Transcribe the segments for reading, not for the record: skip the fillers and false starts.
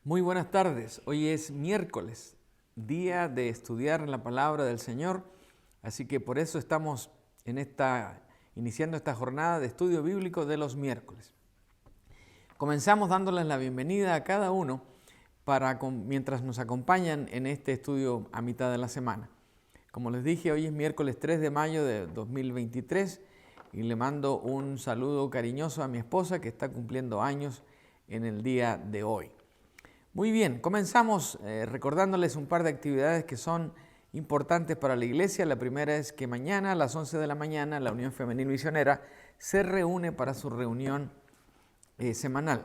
Muy buenas tardes. Hoy es miércoles, día de estudiar la palabra del Señor, así que por eso estamos iniciando esta jornada de estudio bíblico de los miércoles. Comenzamos dándoles la bienvenida a cada uno mientras nos acompañan en este estudio a mitad de la semana. Como les dije, hoy es miércoles 3 de mayo de 2023 y le mando un saludo cariñoso a mi esposa que está cumpliendo años en el día de hoy. Muy bien, comenzamos recordándoles un par de actividades que son importantes para la iglesia. La primera es que mañana a las 11 de la mañana la Unión Femenil Misionera se reúne para su reunión semanal.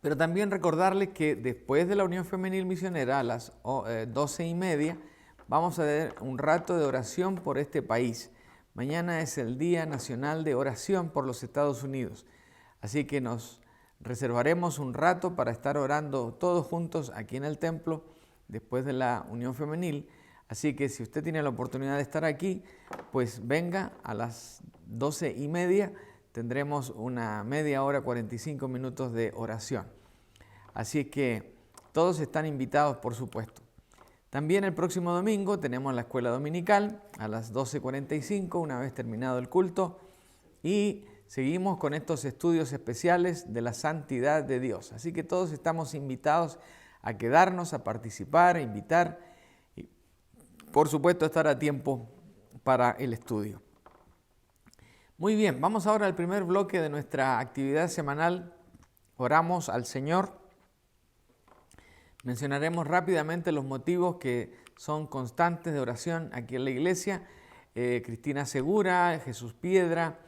Pero también recordarles que después de la Unión Femenil Misionera a las 12:30 vamos a tener un rato de oración por este país. Mañana es el Día Nacional de Oración por los Estados Unidos, así que nos reservaremos un rato para estar orando todos juntos aquí en el templo después de la Unión Femenil. Así que si usted tiene la oportunidad de estar aquí, pues venga a las 12:30. Tendremos una media hora, 45 minutos de oración. Así que todos están invitados, por supuesto. También el próximo domingo tenemos la escuela dominical a las 12:45, una vez terminado el culto, y seguimos con estos estudios especiales de la santidad de Dios. Así que todos estamos invitados a quedarnos, a participar, a invitar y, por supuesto, a estar a tiempo para el estudio. Muy bien, vamos ahora al primer bloque de nuestra actividad semanal. Oramos al Señor. Mencionaremos rápidamente los motivos que son constantes de oración aquí en la iglesia. Cristina Segura, Jesús Piedra,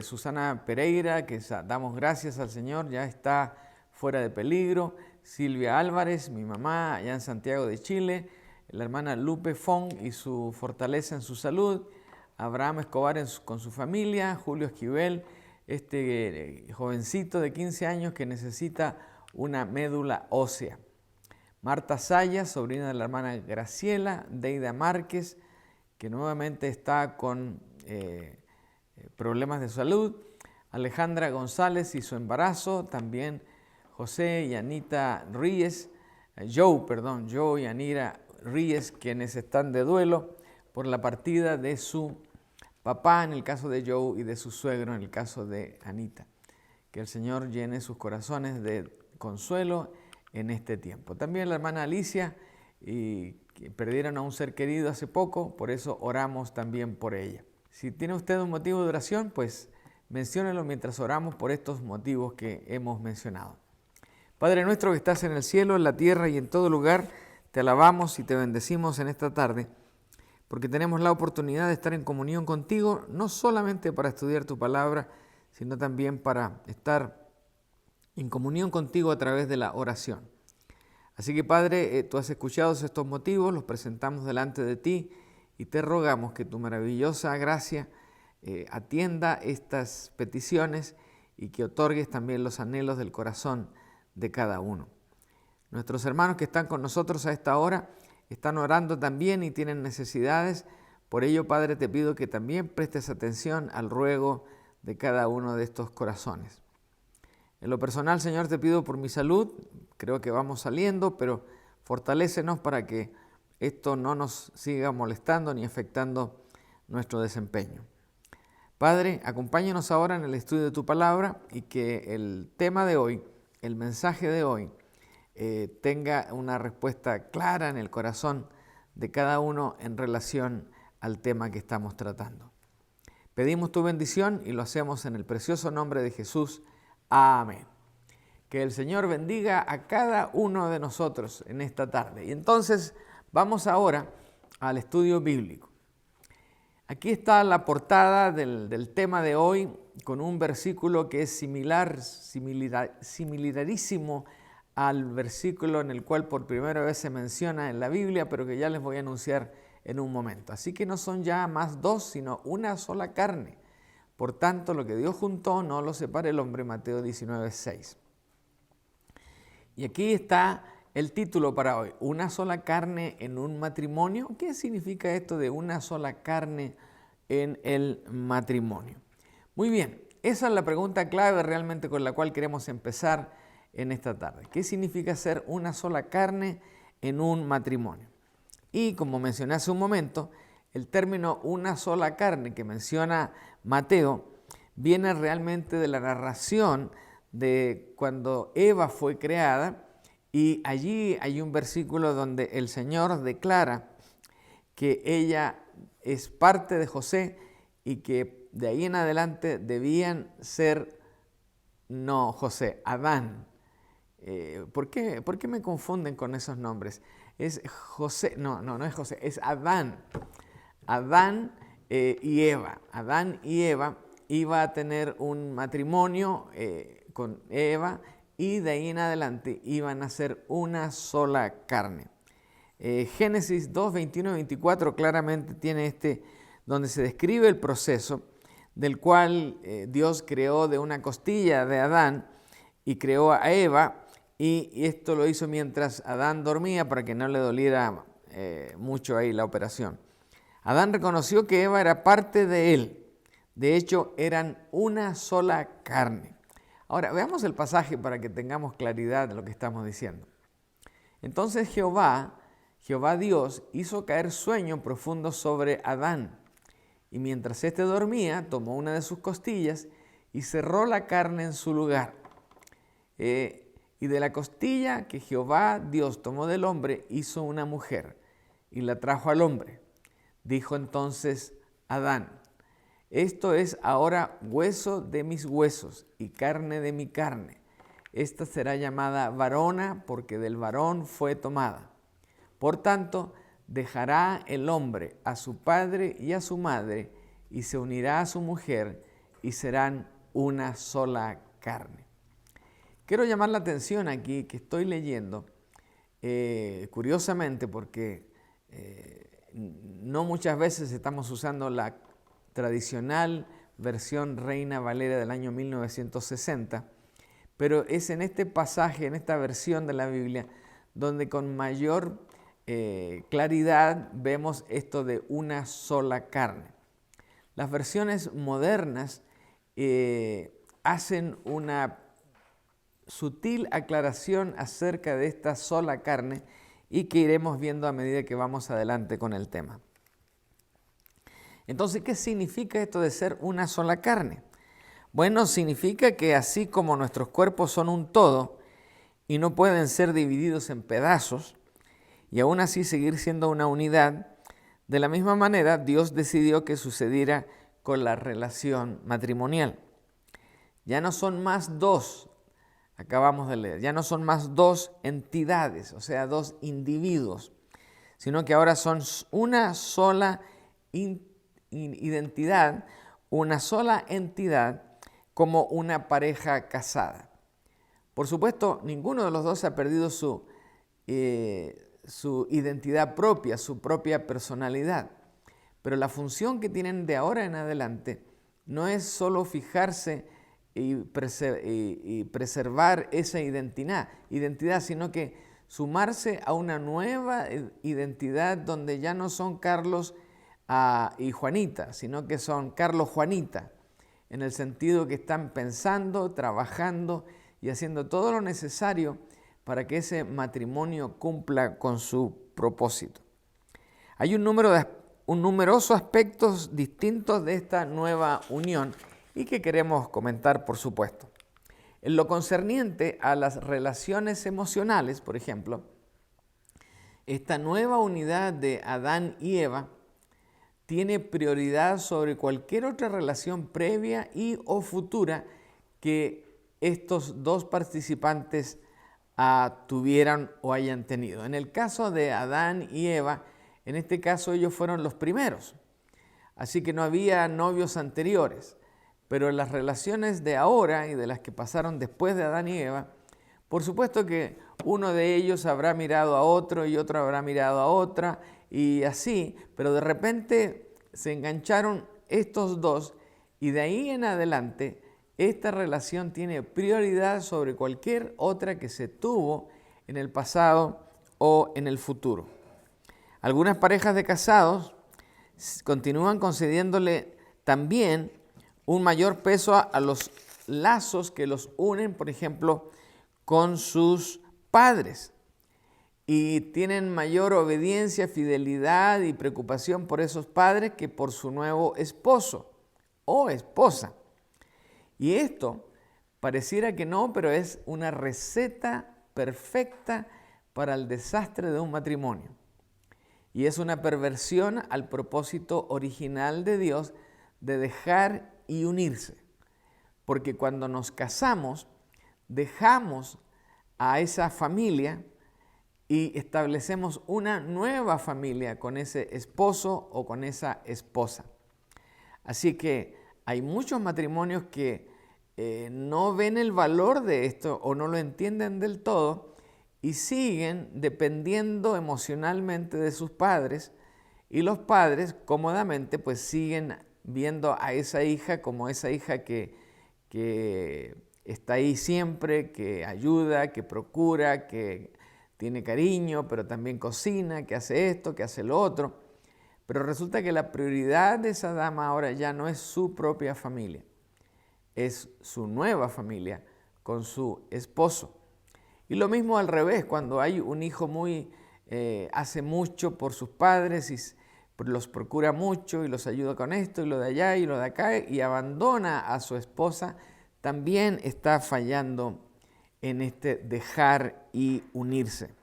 Susana Pereira, que damos gracias al Señor, ya está fuera de peligro. Silvia Álvarez, mi mamá, allá en Santiago de Chile. La hermana Lupe Fong y su fortaleza en su salud. Abraham Escobar con su familia. Julio Esquivel, este jovencito de 15 años que necesita una médula ósea. Marta Sayas, sobrina de la hermana Graciela. Deida Márquez, que nuevamente está con problemas de salud. Alejandra González y su embarazo. También José y Anita Ríez, Joe y Anira Ríez, quienes están de duelo por la partida de su papá en el caso de Joe y de su suegro en el caso de Anita. Que el Señor llene sus corazones de consuelo en este tiempo. También la hermana Alicia, que perdieron a un ser querido hace poco, por eso oramos también por ella. Si tiene usted un motivo de oración, pues menciónelo mientras oramos por estos motivos que hemos mencionado. Padre nuestro que estás en el cielo, en la tierra y en todo lugar, te alabamos y te bendecimos en esta tarde, porque tenemos la oportunidad de estar en comunión contigo, no solamente para estudiar tu palabra, sino también para estar en comunión contigo a través de la oración. Así que Padre, tú has escuchado estos motivos, los presentamos delante de ti y te rogamos que tu maravillosa gracia atienda estas peticiones y que otorgues también los anhelos del corazón de cada uno. Nuestros hermanos que están con nosotros a esta hora están orando también y tienen necesidades. Por ello, Padre, te pido que también prestes atención al ruego de cada uno de estos corazones. En lo personal, Señor, te pido por mi salud. Creo que vamos saliendo, pero fortalécenos para que esto no nos siga molestando ni afectando nuestro desempeño. Padre, acompáñanos ahora en el estudio de tu palabra y que el tema de hoy, el mensaje de hoy, tenga una respuesta clara en el corazón de cada uno en relación al tema que estamos tratando. Pedimos tu bendición y lo hacemos en el precioso nombre de Jesús. Amén. Que el Señor bendiga a cada uno de nosotros en esta tarde. Y entonces vamos ahora al estudio bíblico. Aquí está la portada del tema de hoy con un versículo que es similarísimo al versículo en el cual por primera vez se menciona en la Biblia, pero que ya les voy a anunciar en un momento. Así que no son ya más dos, sino una sola carne. Por tanto, lo que Dios juntó, no lo separe el hombre, Mateo 19:6. Y aquí está el título para hoy, una sola carne en un matrimonio. ¿Qué significa esto de una sola carne en el matrimonio? Muy bien, esa es la pregunta clave realmente con la cual queremos empezar en esta tarde. ¿Qué significa ser una sola carne en un matrimonio? Y como mencioné hace un momento, el término una sola carne que menciona Mateo viene realmente de la narración de cuando Eva fue creada, y allí hay un versículo donde el Señor declara que ella es parte de José y que de ahí en adelante debían ser, no José, Adán. ¿Por qué me confunden con esos nombres? Es José, no es José, es Adán. Adán y Eva. Adán y Eva iba a tener un matrimonio con Eva, y de ahí en adelante iban a ser una sola carne. Génesis 2, 21 y 24 claramente tiene donde se describe el proceso del cual Dios creó de una costilla de Adán y creó a Eva, y esto lo hizo mientras Adán dormía para que no le doliera mucho ahí la operación. Adán reconoció que Eva era parte de él. De hecho, eran una sola carne. Ahora, veamos el pasaje para que tengamos claridad de lo que estamos diciendo. Entonces Jehová Dios hizo caer sueño profundo sobre Adán, y mientras éste dormía, tomó una de sus costillas y cerró la carne en su lugar. Y de la costilla que Jehová Dios tomó del hombre, hizo una mujer y la trajo al hombre. Dijo entonces Adán: esto es ahora hueso de mis huesos y carne de mi carne. Esta será llamada varona, porque del varón fue tomada. Por tanto, dejará el hombre a su padre y a su madre, y se unirá a su mujer, y serán una sola carne. Quiero llamar la atención aquí que estoy leyendo, curiosamente, porque no muchas veces estamos usando la tradicional versión Reina Valera del año 1960, pero es en este pasaje, en esta versión de la Biblia, donde con mayor claridad vemos esto de una sola carne. Las versiones modernas hacen una sutil aclaración acerca de esta sola carne, y que iremos viendo a medida que vamos adelante con el tema. Entonces, ¿qué significa esto de ser una sola carne? Bueno, significa que así como nuestros cuerpos son un todo y no pueden ser divididos en pedazos y aún así seguir siendo una unidad, de la misma manera Dios decidió que sucediera con la relación matrimonial. Ya no son más dos, acabamos de leer, ya no son más dos entidades, o sea, dos individuos, sino que ahora son una sola identidad, una sola entidad, como una pareja casada. Por supuesto, ninguno de los dos ha perdido su identidad propia, su propia personalidad, pero la función que tienen de ahora en adelante no es solo fijarse y preservar esa identidad, sino que sumarse a una nueva identidad donde ya no son Carlos y Juanita, sino que son Carlos Juanita, en el sentido que están pensando, trabajando y haciendo todo lo necesario para que ese matrimonio cumpla con su propósito. Hay numerosos aspectos distintos de esta nueva unión y que queremos comentar, por supuesto. En lo concerniente a las relaciones emocionales, por ejemplo, esta nueva unidad de Adán y Eva tiene prioridad sobre cualquier otra relación previa y o futura que estos dos participantes tuvieran o hayan tenido. En el caso de Adán y Eva, en este caso ellos fueron los primeros, así que no había novios anteriores, pero en las relaciones de ahora y de las que pasaron después de Adán y Eva, por supuesto que uno de ellos habrá mirado a otro y otro habrá mirado a otra y así, pero de repente se engancharon estos dos y de ahí en adelante esta relación tiene prioridad sobre cualquier otra que se tuvo en el pasado o en el futuro. Algunas parejas de casados continúan concediéndole también un mayor peso a los lazos que los unen, por ejemplo, con sus padres y tienen mayor obediencia, fidelidad y preocupación por esos padres que por su nuevo esposo o esposa. Y esto pareciera que no, pero es una receta perfecta para el desastre de un matrimonio. Y es una perversión al propósito original de Dios de dejar y unirse. Porque cuando nos casamos, dejamos a esa familia y establecemos una nueva familia con ese esposo o con esa esposa. Así que hay muchos matrimonios que no ven el valor de esto o no lo entienden del todo y siguen dependiendo emocionalmente de sus padres, y los padres cómodamente pues siguen viendo a esa hija como esa hija que está ahí siempre, que ayuda, que procura, que tiene cariño, pero también cocina, que hace esto, que hace lo otro. Pero resulta que la prioridad de esa dama ahora ya no es su propia familia, es su nueva familia con su esposo. Y lo mismo al revés, cuando hay un hijo hace mucho por sus padres y los procura mucho y los ayuda con esto y lo de allá y lo de acá y abandona a su esposa, también está fallando en este dejar y unirse.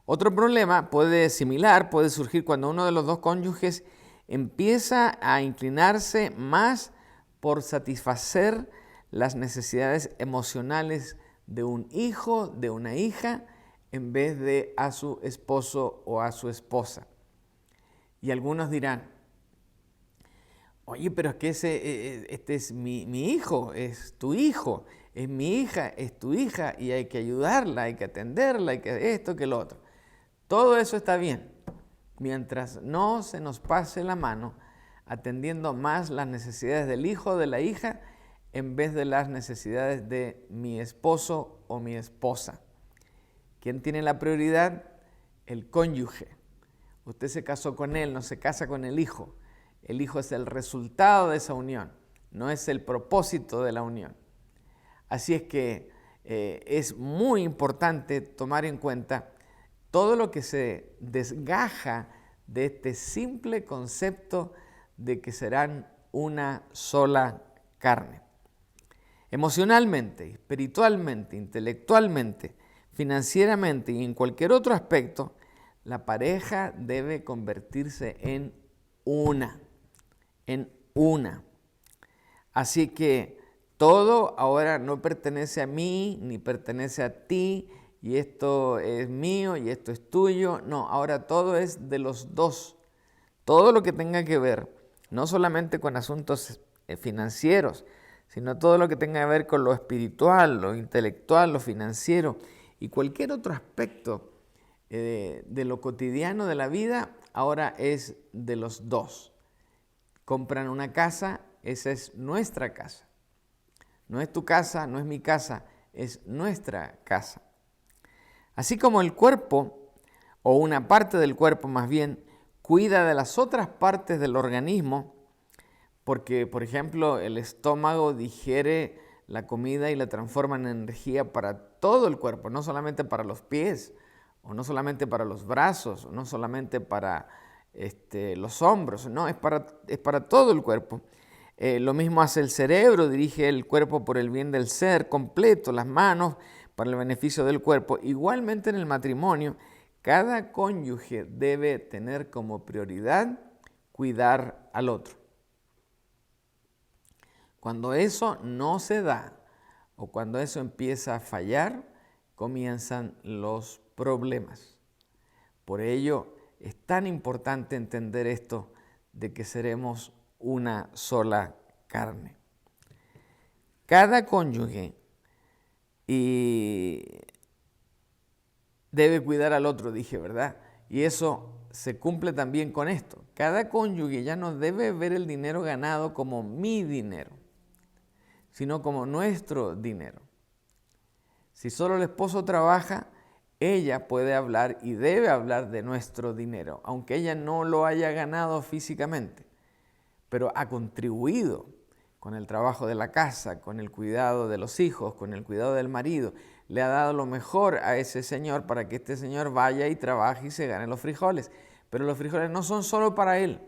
Otro problema similar puede surgir cuando uno de los dos cónyuges empieza a inclinarse más por satisfacer las necesidades emocionales de un hijo, de una hija, en vez de a su esposo o a su esposa. Y algunos dirán, oye, pero es que este es mi hijo, es tu hijo, es mi hija, es tu hija, y hay que ayudarla, hay que atenderla, hay que esto, que lo otro. Todo eso está bien, mientras no se nos pase la mano atendiendo más las necesidades del hijo o de la hija en vez de las necesidades de mi esposo o mi esposa. ¿Quién tiene la prioridad? El cónyuge. Usted se casó con él, no se casa con el hijo. El hijo es el resultado de esa unión, no es el propósito de la unión. Así es que es muy importante tomar en cuenta todo lo que se desgaja de este simple concepto de que serán una sola carne. Emocionalmente, espiritualmente, intelectualmente, financieramente y en cualquier otro aspecto, la pareja debe convertirse en una. Así que todo ahora no pertenece a mí ni pertenece a ti, y esto es mío y esto es tuyo. No, ahora todo es de los dos. Todo lo que tenga que ver, no solamente con asuntos financieros, sino todo lo que tenga que ver con lo espiritual, lo intelectual, lo financiero y cualquier otro aspecto de lo cotidiano de la vida, ahora es de los dos. Compran una casa, esa es nuestra casa. No es tu casa, no es mi casa, es nuestra casa. Así como el cuerpo, o una parte del cuerpo más bien, cuida de las otras partes del organismo, porque, por ejemplo, el estómago digiere la comida y la transforma en energía para todo el cuerpo, no solamente para los pies, o no solamente para los brazos, o no solamente para los hombros, no, es para todo el cuerpo. Lo mismo hace el cerebro, dirige el cuerpo por el bien del ser completo, las manos para el beneficio del cuerpo. Igualmente en el matrimonio, cada cónyuge debe tener como prioridad cuidar al otro. Cuando eso no se da o cuando eso empieza a fallar, comienzan los problemas. Por ello es tan importante entender esto de que seremos una sola carne. Cada cónyuge debe cuidar al otro, dije, ¿verdad? Y eso se cumple también con esto. Cada cónyuge ya no debe ver el dinero ganado como mi dinero, sino como nuestro dinero. Si solo el esposo trabaja, ella puede hablar y debe hablar de nuestro dinero, aunque ella no lo haya ganado físicamente, pero ha contribuido con el trabajo de la casa, con el cuidado de los hijos, con el cuidado del marido. Le ha dado lo mejor a ese señor para que este señor vaya y trabaje y se gane los frijoles. Pero los frijoles no son solo para él,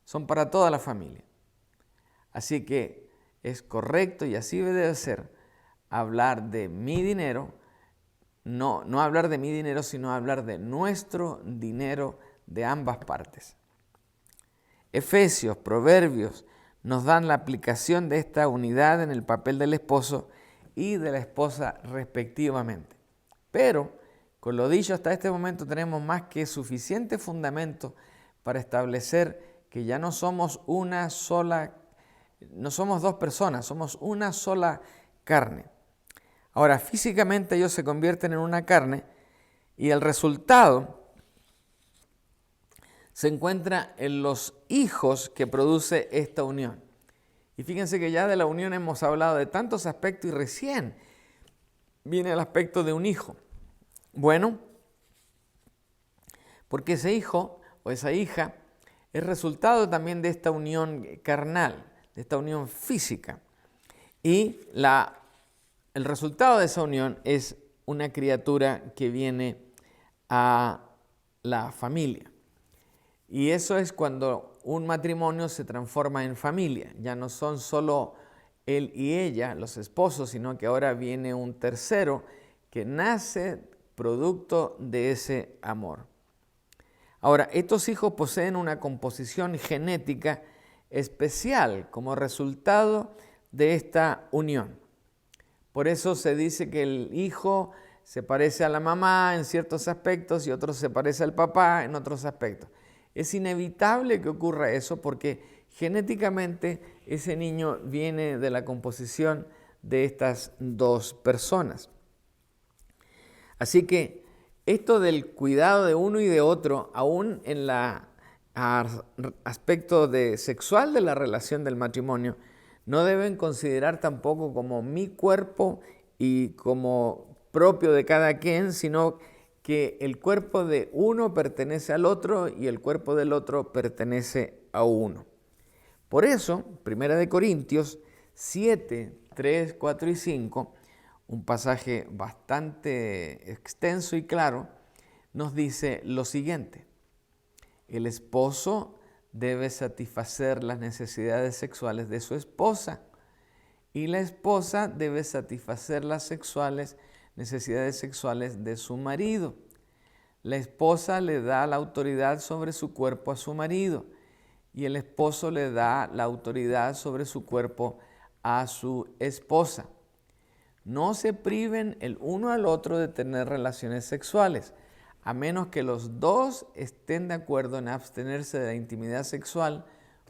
son para toda la familia. Así que es correcto y así debe ser hablar de mi dinero, no hablar de mi dinero, sino hablar de nuestro dinero de ambas partes. Efesios, Proverbios nos dan la aplicación de esta unidad en el papel del esposo y de la esposa respectivamente. Pero, con lo dicho hasta este momento, tenemos más que suficiente fundamento para establecer que ya no somos no somos dos personas, somos una sola carne. Ahora, físicamente ellos se convierten en una carne y el resultado se encuentra en los hijos que produce esta unión. Y fíjense que ya de la unión hemos hablado de tantos aspectos y recién viene el aspecto de un hijo. Bueno, porque ese hijo o esa hija es resultado también de esta unión carnal, de esta unión física. Y el resultado de esa unión es una criatura que viene a la familia. Y eso es cuando un matrimonio se transforma en familia. Ya no son solo él y ella, los esposos, sino que ahora viene un tercero que nace producto de ese amor. Ahora, estos hijos poseen una composición genética especial como resultado de esta unión. Por eso se dice que el hijo se parece a la mamá en ciertos aspectos y otro se parece al papá en otros aspectos. Es inevitable que ocurra eso porque genéticamente ese niño viene de la composición de estas dos personas. Así que esto del cuidado de uno y de otro, aún en el aspecto sexual de la relación del matrimonio, no deben considerar tampoco como mi cuerpo y como propio de cada quien, sino que el cuerpo de uno pertenece al otro y el cuerpo del otro pertenece a uno. Por eso, 1 Corintios 7, 3, 4 y 5, un pasaje bastante extenso y claro, nos dice lo siguiente: el esposo debe satisfacer las necesidades sexuales de su esposa y la esposa debe satisfacer las necesidades sexuales de su marido. La esposa le da la autoridad sobre su cuerpo a su marido y el esposo le da la autoridad sobre su cuerpo a su esposa. No se priven el uno al otro de tener relaciones sexuales, a menos que los dos estén de acuerdo en abstenerse de la intimidad sexual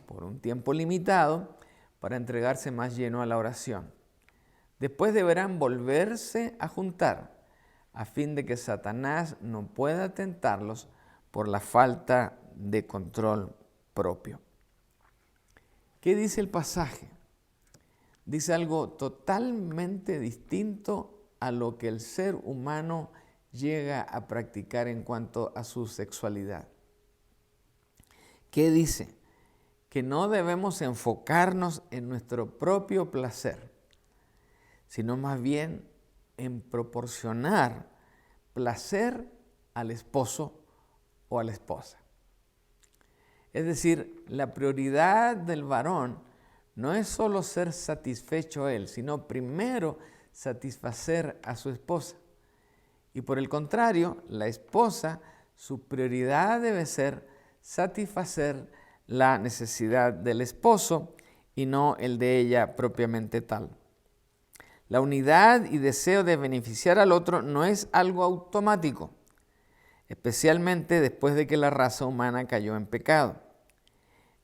por un tiempo limitado para entregarse más lleno a la oración. Después deberán volverse a juntar a fin de que Satanás no pueda tentarlos por la falta de control propio. ¿Qué dice el pasaje? Dice algo totalmente distinto a lo que el ser humano llega a practicar en cuanto a su sexualidad. ¿Qué dice? Que no debemos enfocarnos en nuestro propio placer, sino más bien en proporcionar placer al esposo o a la esposa. Es decir, la prioridad del varón no es solo ser satisfecho él, sino primero satisfacer a su esposa. Y por el contrario, la esposa, su prioridad debe ser satisfacer la necesidad del esposo y no el de ella propiamente tal. La unidad y deseo de beneficiar al otro no es algo automático, especialmente después de que la raza humana cayó en pecado.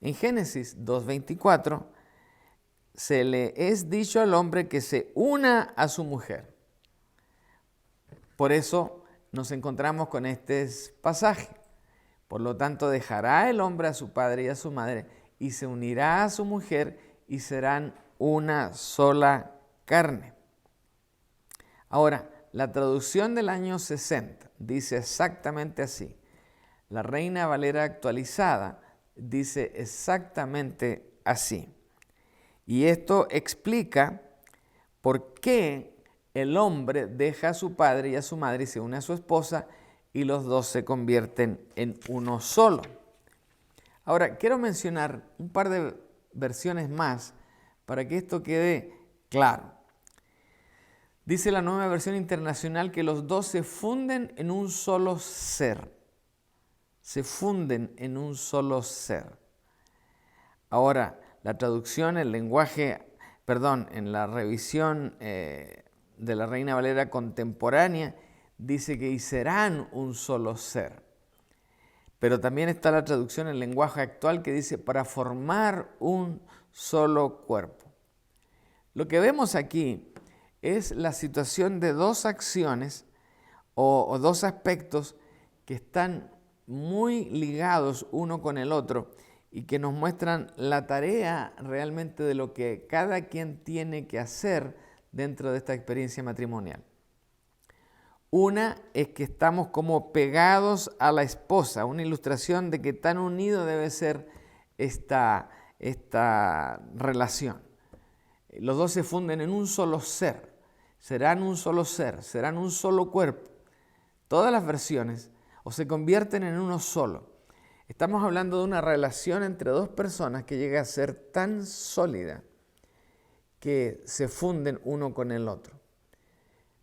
En Génesis 2:24 se le es dicho al hombre que se una a su mujer. Por eso nos encontramos con este pasaje. Por lo tanto, dejará el hombre a su padre y a su madre y se unirá a su mujer y serán una sola carne. Ahora, la traducción del año 60 dice exactamente así. La Reina Valera actualizada dice exactamente así. Y esto explica por qué el hombre deja a su padre y a su madre y se une a su esposa y los dos se convierten en uno solo. Ahora, quiero mencionar un par de versiones más para que esto quede claro. Dice la Nueva Versión Internacional que los dos se funden en un solo ser. Se funden en un solo ser. Ahora, la traducción, el lenguaje, en la revisión de la Reina Valera contemporánea, dice que y serán un solo ser. Pero también está la traducción en lenguaje actual que dice para formar un solo cuerpo. Lo que vemos aquí es la situación de dos acciones o dos aspectos que están muy ligados uno con el otro y que nos muestran la tarea realmente de lo que cada quien tiene que hacer dentro de esta experiencia matrimonial. Una es que estamos como pegados a la esposa, una ilustración de que tan unido debe ser esta relación. Los dos se funden en un solo ser, serán un solo ser, serán un solo cuerpo. Todas las versiones o se convierten en uno solo. Estamos hablando de una relación entre dos personas que llega a ser tan sólida que se funden uno con el otro.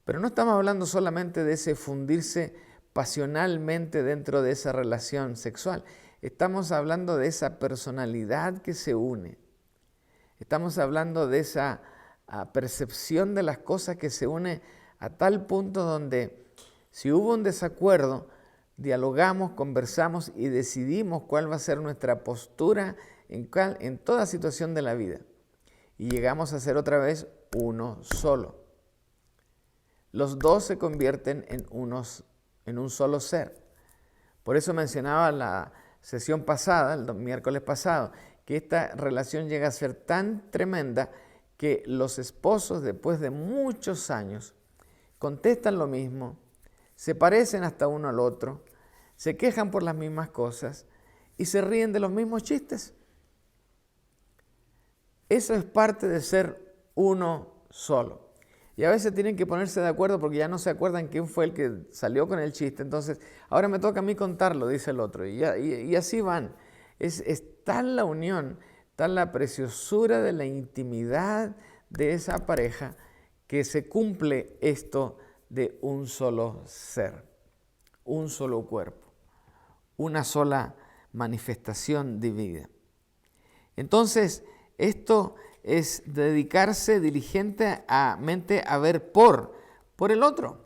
Pero no estamos hablando solamente de ese fundirse pasionalmente dentro de esa relación sexual. Estamos hablando de esa personalidad que se une. Estamos hablando de esa percepción de las cosas que se une a tal punto donde si hubo un desacuerdo, dialogamos, conversamos y decidimos cuál va a ser nuestra postura en toda situación de la vida. Y llegamos a ser otra vez uno solo. Los dos se convierten en un solo ser. Por eso mencionaba la sesión pasada, el miércoles pasado, que esta relación llega a ser tan tremenda que los esposos, después de muchos años, contestan lo mismo, se parecen hasta uno al otro, se quejan por las mismas cosas y se ríen de los mismos chistes. Eso es parte de ser uno solo. Y a veces tienen que ponerse de acuerdo porque ya no se acuerdan quién fue el que salió con el chiste. Entonces, ahora me toca a mí contarlo, dice el otro. Y así van. Es tal la unión, tal la preciosura de la intimidad de esa pareja que se cumple esto de un solo ser, un solo cuerpo, una sola manifestación de vida. Entonces, esto es dedicarse diligentemente a ver por el otro,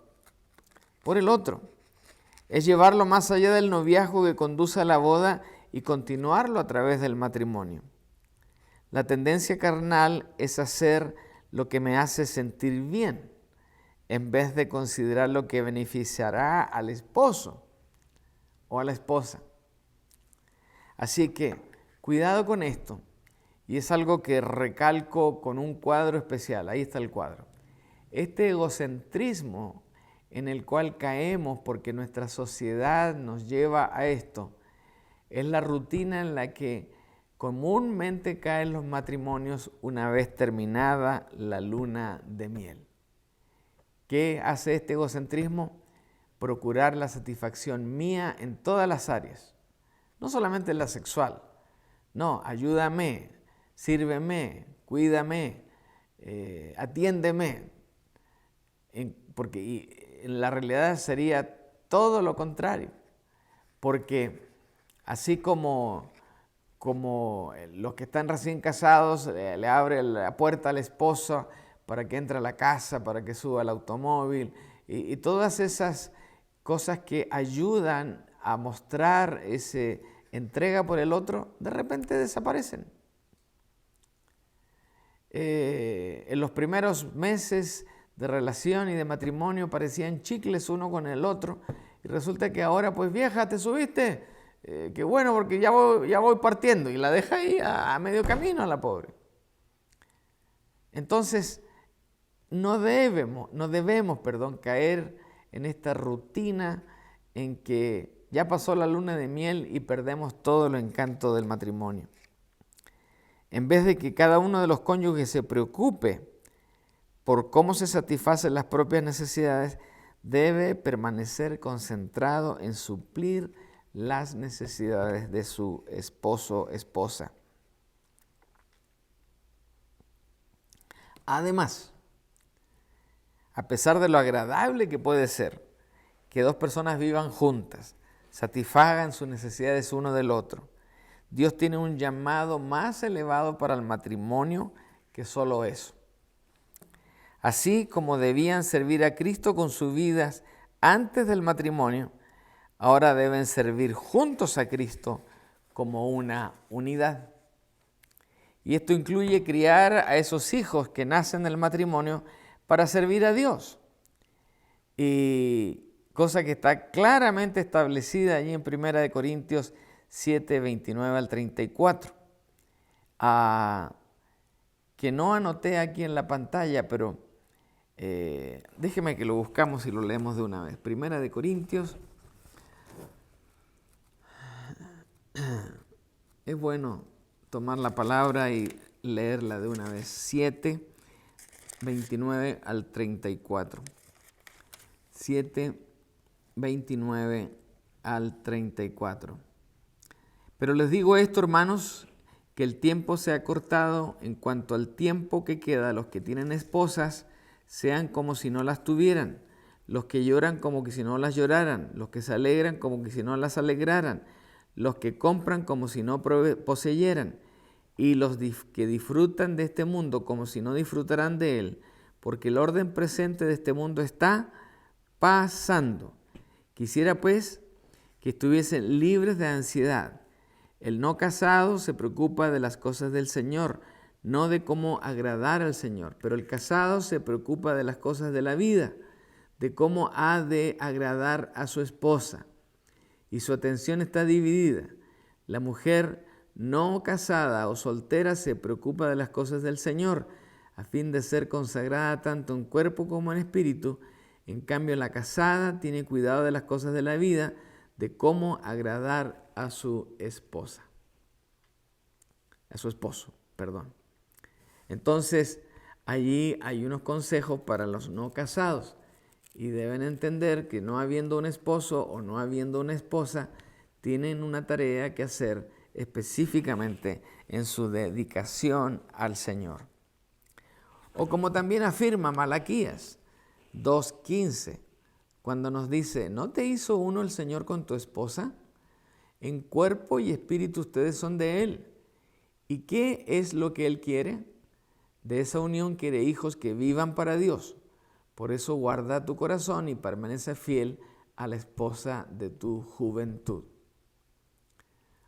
Es llevarlo más allá del noviazgo que conduce a la boda y continuarlo a través del matrimonio. La tendencia carnal es hacer lo que me hace sentir bien, en vez de considerar lo que beneficiará al esposo o a la esposa. Así que, cuidado con esto. Y es algo que recalco con un cuadro especial. Ahí está el cuadro. Este egocentrismo en el cual caemos porque nuestra sociedad nos lleva a esto, es la rutina en la que comúnmente caen los matrimonios una vez terminada la luna de miel. ¿Qué hace este egocentrismo? Procurar la satisfacción mía en todas las áreas, no solamente en la sexual. No, ayúdame, sírveme, cuídame, atiéndeme. Porque en la realidad sería todo lo contrario. Porque así como los que están recién casados le abre la puerta al esposo para que entre a la casa, para que suba al automóvil y todas esas cosas que ayudan a mostrar esa entrega por el otro, de repente desaparecen. En los primeros meses de relación y de matrimonio parecían chicles uno con el otro y resulta que ahora, pues vieja, ¿te subiste? Qué bueno, porque ya voy partiendo y la deja ahí a medio camino a la pobre. Entonces, no debemos caer en esta rutina en que ya pasó la luna de miel y perdemos todo el encanto del matrimonio. En vez de que cada uno de los cónyuges se preocupe por cómo se satisfacen las propias necesidades, debe permanecer concentrado en suplir las necesidades de su esposo o esposa. Además, a pesar de lo agradable que puede ser que dos personas vivan juntas, satisfagan sus necesidades uno del otro, Dios tiene un llamado más elevado para el matrimonio que solo eso. Así como debían servir a Cristo con sus vidas antes del matrimonio, ahora deben servir juntos a Cristo como una unidad. Y esto incluye criar a esos hijos que nacen del matrimonio para servir a Dios. Y cosa que está claramente establecida allí en 1 Corintios 7, 29 al 34. Que no anoté aquí en la pantalla, pero déjeme que lo buscamos y lo leemos de una vez. 1 Corintios. Es bueno tomar la palabra y leerla de una vez. 7, 29 al 34. 7, 29 al 34. Pero les digo esto, hermanos, que el tiempo se ha cortado. En cuanto al tiempo que queda, los que tienen esposas sean como si no las tuvieran, los que lloran como que si no las lloraran, los que se alegran como que si no las alegraran, los que compran como si no poseyeran, y los que disfrutan de este mundo como si no disfrutaran de él, porque el orden presente de este mundo está pasando. Quisiera pues que estuviesen libres de ansiedad. El no casado se preocupa de las cosas del Señor, no de cómo agradar al Señor, pero el casado se preocupa de las cosas de la vida, de cómo ha de agradar a su esposa. Y su atención está dividida. La mujer no casada o soltera se preocupa de las cosas del Señor, a fin de ser consagrada tanto en cuerpo como en espíritu. En cambio, la casada tiene cuidado de las cosas de la vida, de cómo agradar a su esposa. A su esposo, perdón. Entonces, allí hay unos consejos para los no casados y deben entender que no habiendo un esposo o no habiendo una esposa, tienen una tarea que hacer específicamente en su dedicación al Señor. O como también afirma Malaquías 2:15, cuando nos dice, ¿no te hizo uno el Señor con tu esposa? En cuerpo y espíritu ustedes son de Él. ¿Y qué es lo que Él quiere? De esa unión quiere hijos que vivan para Dios. Por eso guarda tu corazón y permanece fiel a la esposa de tu juventud.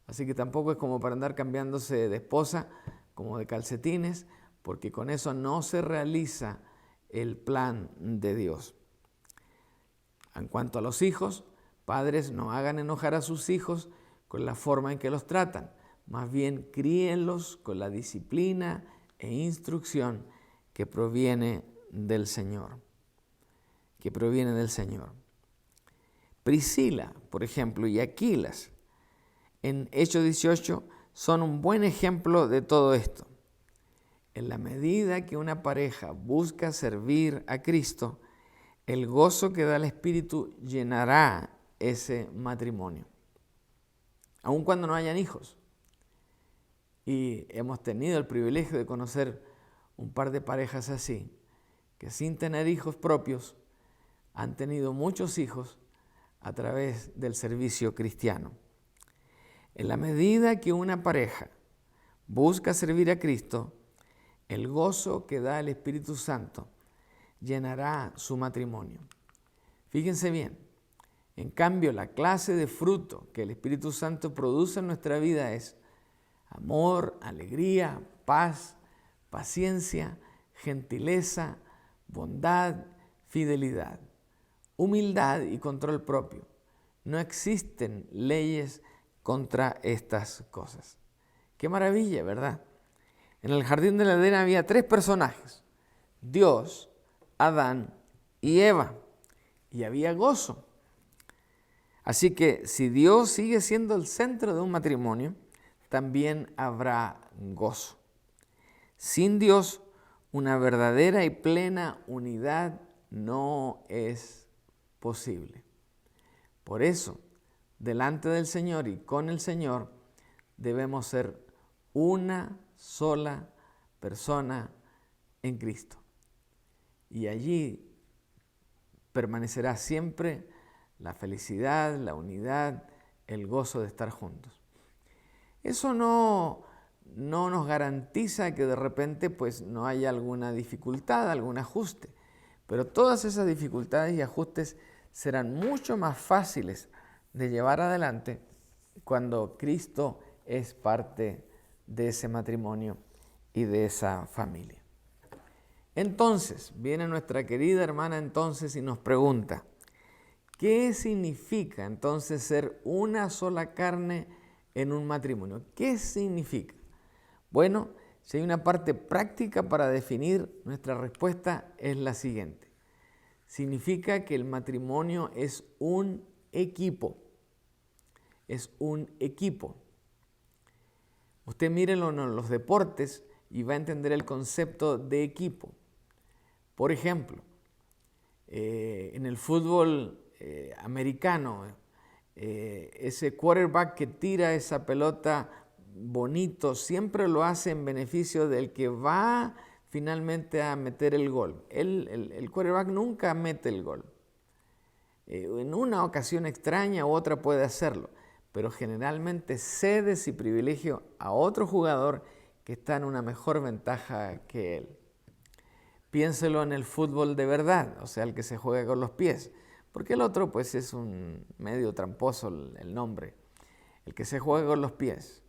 Así que tampoco es como para andar cambiándose de esposa como de calcetines, porque con eso no se realiza el plan de Dios. En cuanto a los hijos, padres, no hagan enojar a sus hijos con la forma en que los tratan. Más bien, críenlos con la disciplina e instrucción que proviene del Señor. Priscila, por ejemplo, y Aquilas, en Hechos 18, son un buen ejemplo de todo esto. En la medida que una pareja busca servir a Cristo, el gozo que da el Espíritu llenará ese matrimonio, aun cuando no hayan hijos. Y hemos tenido el privilegio de conocer un par de parejas así, que sin tener hijos propios, han tenido muchos hijos a través del servicio cristiano. En la medida que una pareja busca servir a Cristo, el gozo que da el Espíritu Santo llenará su matrimonio. Fíjense bien, en cambio, la clase de fruto que el Espíritu Santo produce en nuestra vida es amor, alegría, paz, paciencia, gentileza, bondad, fidelidad, humildad y control propio. No existen leyes contra estas cosas. Qué maravilla, ¿verdad? En el jardín del Edén había 3 personajes: Dios, Adán y Eva, y había gozo. Así que si Dios sigue siendo el centro de un matrimonio, también habrá gozo. Sin Dios, una verdadera y plena unidad no es posible. Por eso, delante del Señor y con el Señor, debemos ser una sola persona en Cristo. Y allí permanecerá siempre la felicidad, la unidad, el gozo de estar juntos. Eso no nos garantiza que de repente pues no haya alguna dificultad, algún ajuste, pero todas esas dificultades y ajustes serán mucho más fáciles de llevar adelante cuando Cristo es parte de ese matrimonio y de esa familia. Entonces, viene nuestra querida hermana entonces y nos pregunta, ¿qué significa entonces ser una sola carne en un matrimonio? ¿Qué significa? Bueno, si hay una parte práctica para definir, nuestra respuesta es la siguiente. Significa que el matrimonio es un equipo. Es un equipo. Usted mírelo en los deportes y va a entender el concepto de equipo. Por ejemplo, en el fútbol americano, ese quarterback que tira esa pelota bonito siempre lo hace en beneficio del que va finalmente a meter el gol. El quarterback nunca mete el gol. En una ocasión extraña u otra puede hacerlo, pero generalmente cede y privilegio a otro jugador que está en una mejor ventaja que él. Piénselo en el fútbol de verdad, o sea, el que se juega con los pies, porque el otro pues es un medio tramposo el nombre. El que se juega con los pies.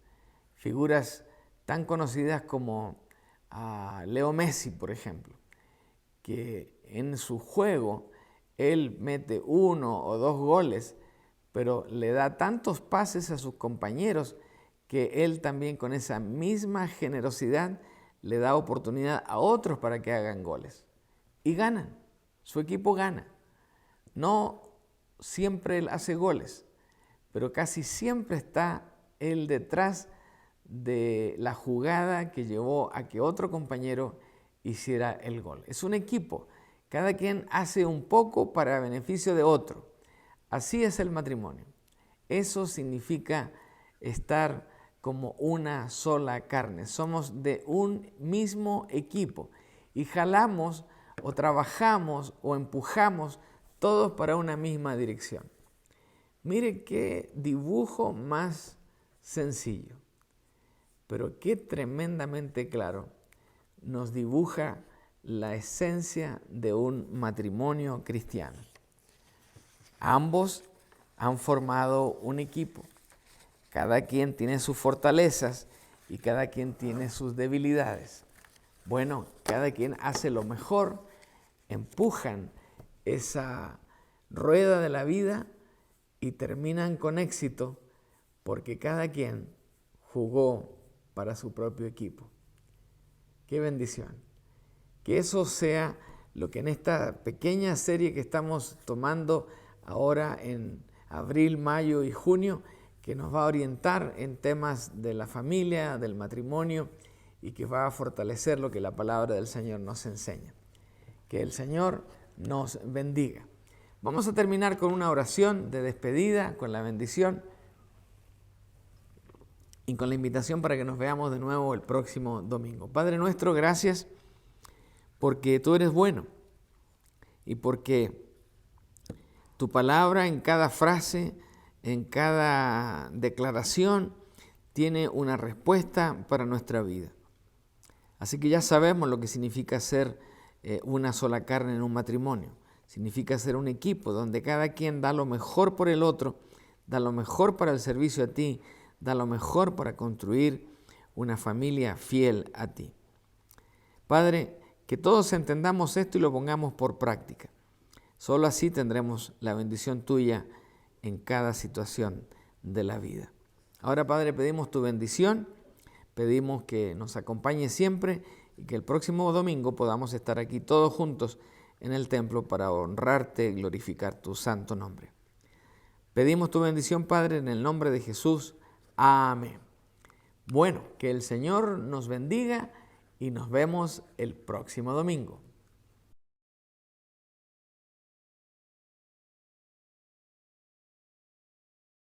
Figuras tan conocidas como Leo Messi, por ejemplo, que en su juego él mete 1 o 2 goles, pero le da tantos pases a sus compañeros que él también con esa misma generosidad le da oportunidad a otros para que hagan goles. Y ganan, su equipo gana. No siempre él hace goles, pero casi siempre está él detrás de la jugada que llevó a que otro compañero hiciera el gol. Es un equipo, cada quien hace un poco para beneficio de otro. Así es el matrimonio. Eso significa estar como una sola carne. Somos de un mismo equipo y jalamos o trabajamos o empujamos todos para una misma dirección. Mire qué dibujo más sencillo, pero qué tremendamente claro nos dibuja la esencia de un matrimonio cristiano. Ambos han formado un equipo. Cada quien tiene sus fortalezas y cada quien tiene sus debilidades. Bueno, cada quien hace lo mejor, empujan esa rueda de la vida y terminan con éxito porque cada quien jugó para su propio equipo. ¡Qué bendición! Que eso sea lo que en esta pequeña serie que estamos tomando ahora en abril, mayo y junio, que nos va a orientar en temas de la familia, del matrimonio y que va a fortalecer lo que la palabra del Señor nos enseña. Que el Señor nos bendiga. Vamos a terminar con una oración de despedida, con la bendición y con la invitación para que nos veamos de nuevo el próximo domingo. Padre nuestro, gracias porque tú eres bueno y porque tu palabra en cada frase, en cada declaración, tiene una respuesta para nuestra vida. Así que ya sabemos lo que significa ser una sola carne en un matrimonio. Significa ser un equipo donde cada quien da lo mejor por el otro, da lo mejor para el servicio a ti, da lo mejor para construir una familia fiel a ti. Padre, que todos entendamos esto y lo pongamos por práctica. Solo así tendremos la bendición tuya en cada situación de la vida. Ahora, Padre, pedimos tu bendición, pedimos que nos acompañes siempre y que el próximo domingo podamos estar aquí todos juntos en el templo para honrarte y glorificar tu santo nombre. Pedimos tu bendición, Padre, en el nombre de Jesús. Amén. Bueno, que el Señor nos bendiga y nos vemos el próximo domingo.